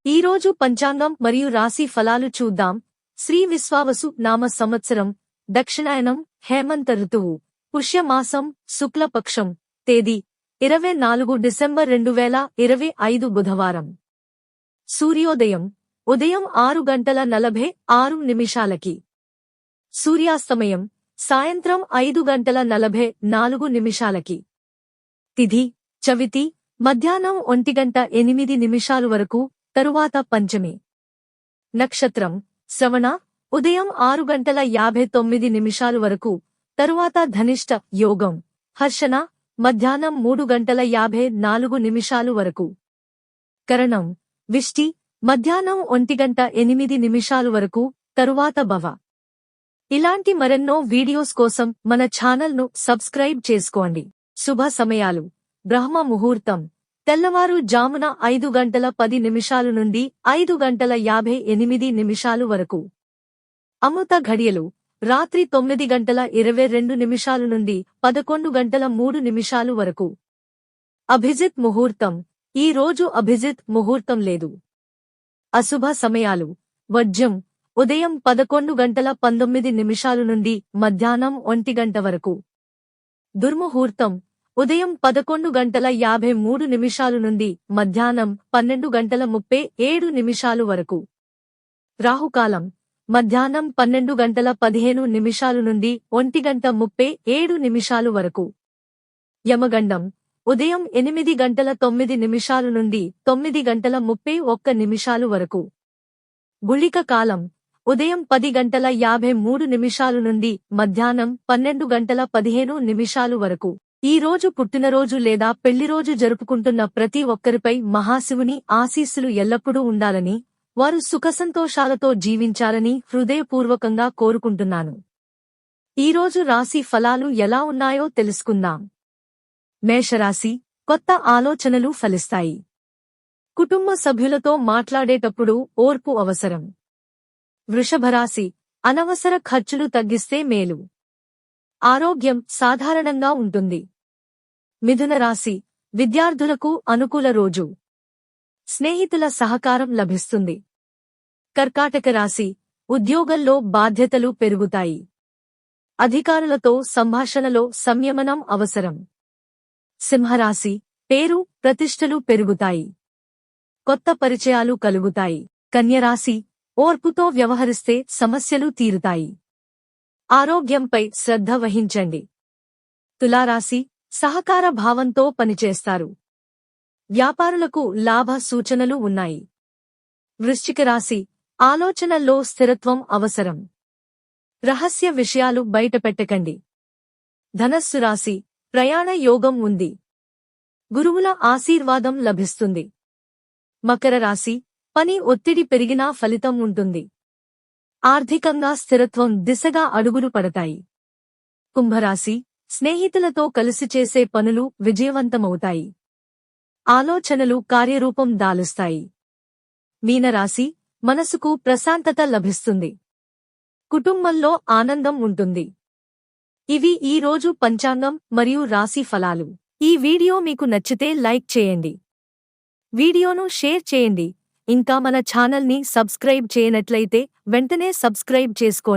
ఈరోజు పంచాంగం మరియు రాశి ఫలాలు చూద్దాం. శ్రీ విశ్వావసు నామ సంవత్సరం, దక్షిణాయనం, హేమంత ఋతువు, పుష్యమాసం, శుక్లపక్షం, తేదీ 24 డిసెంబర్ 2025 బుధవారం. సూర్యోదయం ఉదయం 6:46 సూర్యాస్తమయం సాయంత్రం 5:44 తిథి చవితి మధ్యాహ్నం 1:08 వరకు, తరువాత పంచమి. నక్షత్రం శ్రవణ ఉదయం 6:59 వరకు, తరువాత ధనిష్ట యోగం హర్షణ మధ్యాహ్నం 3:54 వరకు. కరణం విష్టి మధ్యాహ్నం 1:08 వరకు, తరువాత భవ. ఇలాంటి మరెన్నో వీడియోస్ కోసం మన ఛానల్ను సబ్స్క్రైబ్ చేసుకోండి. శుభ సమయాలు: బ్రహ్మ ముహూర్తం తెల్లవారు జామున 5:10 నుండి 5:58 వరకు. అమృత ఘడియలు రాత్రి 9:22 నుండి 11:03 వరకు. అభిజిత్ ముహూర్తం ఈ రోజు అభిజిత్ ముహూర్తం లేదు. అశుభ సమయాలు: వర్జ్యం ఉదయం 11:19 నుండి మధ్యాహ్నం 1 వరకు. దుర్ముహూర్తం ఉదయం 11:53 నుండి మధ్యాహ్నం 12:37 వరకు. రాహుకాలం మధ్యాహ్నం 12:15 నుండి 1:37 వరకు. యమగండం ఉదయం 8:09 నుండి 9:31 వరకు. గుళిక కాలం ఉదయం 10:53 నుండి మధ్యాహ్నం 12:15 వరకు. ఈ రోజు పుట్టినరోజు లేదా పెళ్లిరోజు జరుపుకుంటున్న ప్రతి ఒక్కరిపై మహాశివుని ఆశీస్సులు ఎల్లప్పుడూ ఉండాలని, వారు సుఖసంతోషాలతో జీవించాలని హృదయపూర్వకంగా కోరుకుంటున్నాను. ఈరోజు రాశి ఫలాలు ఎలా ఉన్నాయో తెలుసుకుందాం. మేషరాశి కొత్త ఆలోచనలు ఫలిస్తాయి. కుటుంబ సభ్యులతో మాట్లాడేటప్పుడు ఓర్పు అవసరం. వృషభరాశి అనవసర ఖర్చులు తగ్గిస్తే మేలు. ఆరోగ్యం సాధారణంగా ఉంటుంది. మిథున రాశి విద్యార్థులకు అనుకూల రోజు. స్నేహితుల సహకారం లభిస్తుంది. కర్కాటక రాశి ఉద్యోగంలో బాధ్యతలు పెరుగుతాయి. అధికారులతో సంభాషణలో సంయమనం అవసరం. సింహరాశి పేరు ప్రతిష్టలు పెరుగుతాయి. కొత్త పరిచయాలు కలుగుతాయి. కన్యరాశి ఓర్పుతో వ్యవహరిస్తే సమస్యలు తీరుతాయి. ఆరోగ్యంపై శ్రద్ధ వహించండి. తులారాశి సహకార భావంతో పనిచేస్తారు. వ్యాపారులకు లాభ సూచనలు ఉన్నాయి. వృశ్చిక రాశి ఆలోచనల్లో స్థిరత్వం అవసరం. రహస్య విషయాలు బయటపెట్టకండి. ధనస్సు రాశి ప్రయాణ యోగం ఉంది. గురువుల ఆశీర్వాదం లభిస్తుంది. మకర రాశి పని ఒత్తిడి పెరిగినా ఫలితం ఉంటుంది. ఆర్థికంగా స్థిరత్వం దిశగా అడుగులు పడతాయి. కుంభరాశి స్నేహితులతో కలిసి చేసే పనులు విజయవంతమవుతాయి. ఆలోచనలు కార్యరూపం దాలుస్తాయి. మీనరాశి మనసుకు ప్రశాంతత లభిస్తుంది. కుటుంబంలో ఆనందం ఉంటుంది. ఇవి ఈ రోజు పంచాంగం మరియు రాశి ఫలాలు. ఈ వీడియో మీకు నచ్చితే లైక్ చేయండి. వీడియోను షేర్ చేయండి. ఇంకా మన ఛానల్ని సబ్స్క్రైబ్ చేయనట్లయితే వెంటనే సబ్స్క్రైబ్ చేసుకోండి.